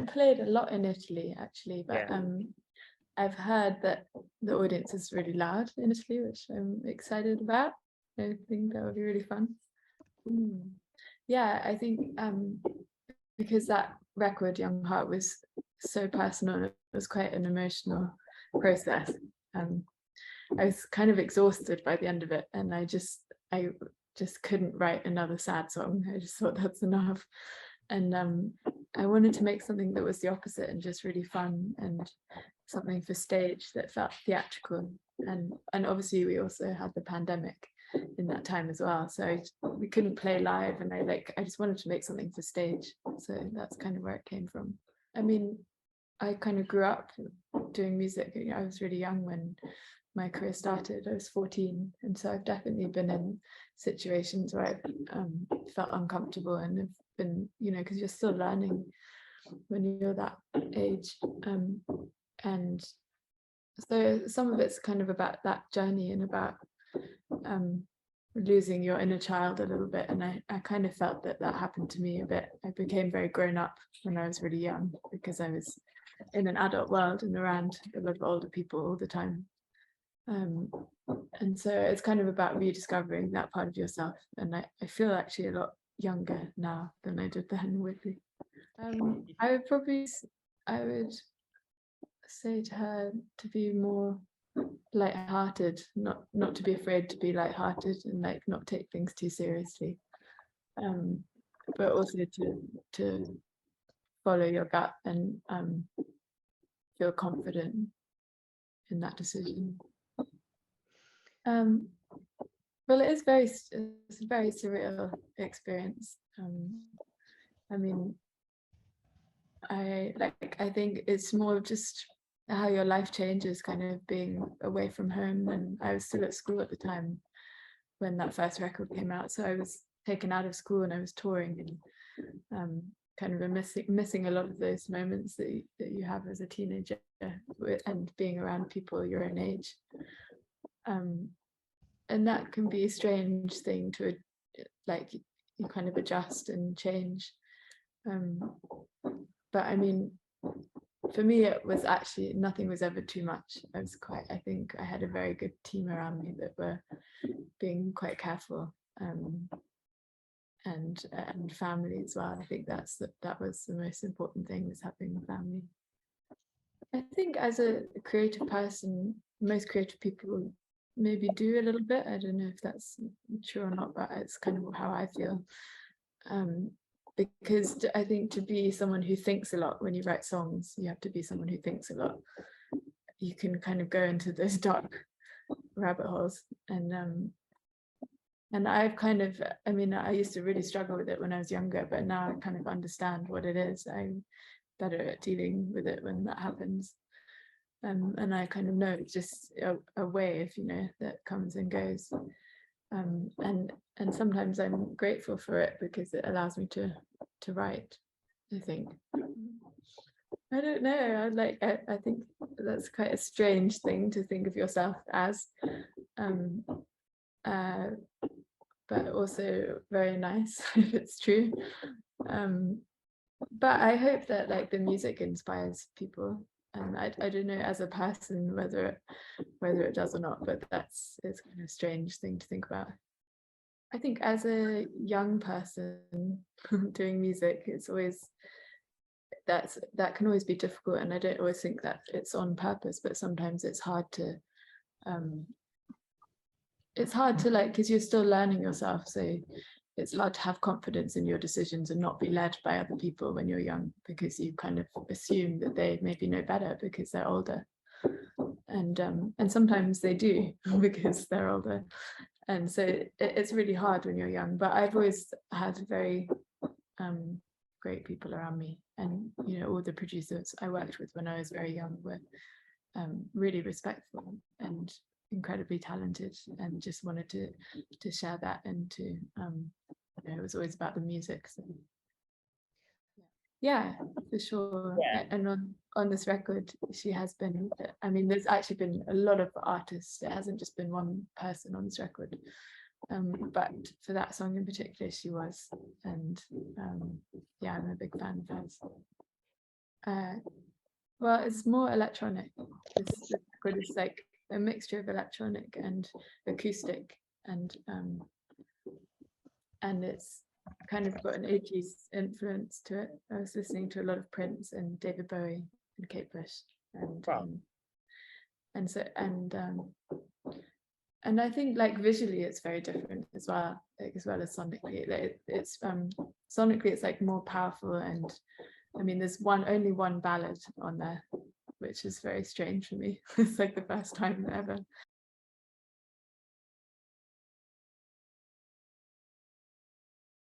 haven't played a lot in Italy actually, but I've heard that the audience is really loud in Italy, which I'm excited about. I think that would be really fun. Yeah, I think because that record, Young Heart, was so personal, it was quite an emotional process. I was kind of exhausted by the end of it, and I just couldn't write another sad song. I just thought that's enough. And I wanted to make something that was the opposite and just really fun, and something for stage that felt theatrical. And obviously we also had the pandemic in that time as well, so we couldn't play live, and I just wanted to make something for stage. So that's kind of where it came from. I mean, I kind of grew up doing music. I was really young when my career started. I was 14, and so I've definitely been in situations where I've felt uncomfortable, and have been, because you're still learning when you're that age, and so some of it's kind of about that journey and about losing your inner child a little bit. And I kind of felt that happened to me a bit. I became very grown up when I was really young, because I was in an adult world and around a lot of older people all the time. And so it's kind of about rediscovering that part of yourself. And I feel actually a lot younger now than I did then, weirdly. I would say to her to be more light-hearted, not to be afraid to be light-hearted, and like not take things too seriously, but also to follow your gut and feel confident in that decision. Well, it's a very surreal experience. I mean, I think it's more just how your life changes, kind of being away from home. And I was still at school at the time when that first record came out, so I was taken out of school and I was touring, and kind of missing a lot of those moments that you have as a teenager, and being around people your own age. And that can be a strange thing to, like, you kind of adjust and change. But I mean, for me, it was actually, nothing was ever too much. I think I had a very good team around me that were being quite careful, and family as well. I think that was the most important thing, was having family. I think as a creative person, most creative people maybe do a little bit. I don't know if that's true or not, but it's kind of how I feel. Because I think to be someone who thinks a lot when you write songs, you have to be someone who thinks a lot. You can kind of go into those dark rabbit holes, and I've kind of, I mean, I used to really struggle with it when I was younger, but now I kind of understand what it is. I'm better at dealing with it when that happens. And I kind of know it's just a wave, that comes and goes. And sometimes I'm grateful for it, because it allows me to write, I think. I don't know, I think that's quite a strange thing to think of yourself as, but also very nice if it's true. But I hope that, like, the music inspires people. And I don't know as a person whether it does or not, but it's kind of a strange thing to think about. I think as a young person doing music, it's always, that can always be difficult, and I don't always think that it's on purpose, but sometimes it's hard to like, because you're still learning yourself, so it's hard to have confidence in your decisions and not be led by other people when you're young, because you kind of assume that they maybe know better because they're older, and sometimes they do because they're older, and so it's really hard when you're young. But I've always had very great people around me, and all the producers I worked with when I was very young were really respectful and incredibly talented, and just wanted to share that, and to it was always about the music. So yeah, for sure. And on this record, she has been, I mean, there's actually been a lot of artists. It hasn't just been one person on this record, but for that song in particular, she was. And yeah, I'm a big fan of hers. Well, it's more electronic. This record is like a mixture of electronic and acoustic, and it's kind of got an 80s influence to it. I was listening to a lot of Prince and David Bowie and Kate Bush, and Wow. and so and I think like visually it's very different as well, like, as well as sonically. It's sonically it's like more powerful, and I mean there's only one ballad on there, which is very strange for me. It's like the first time ever.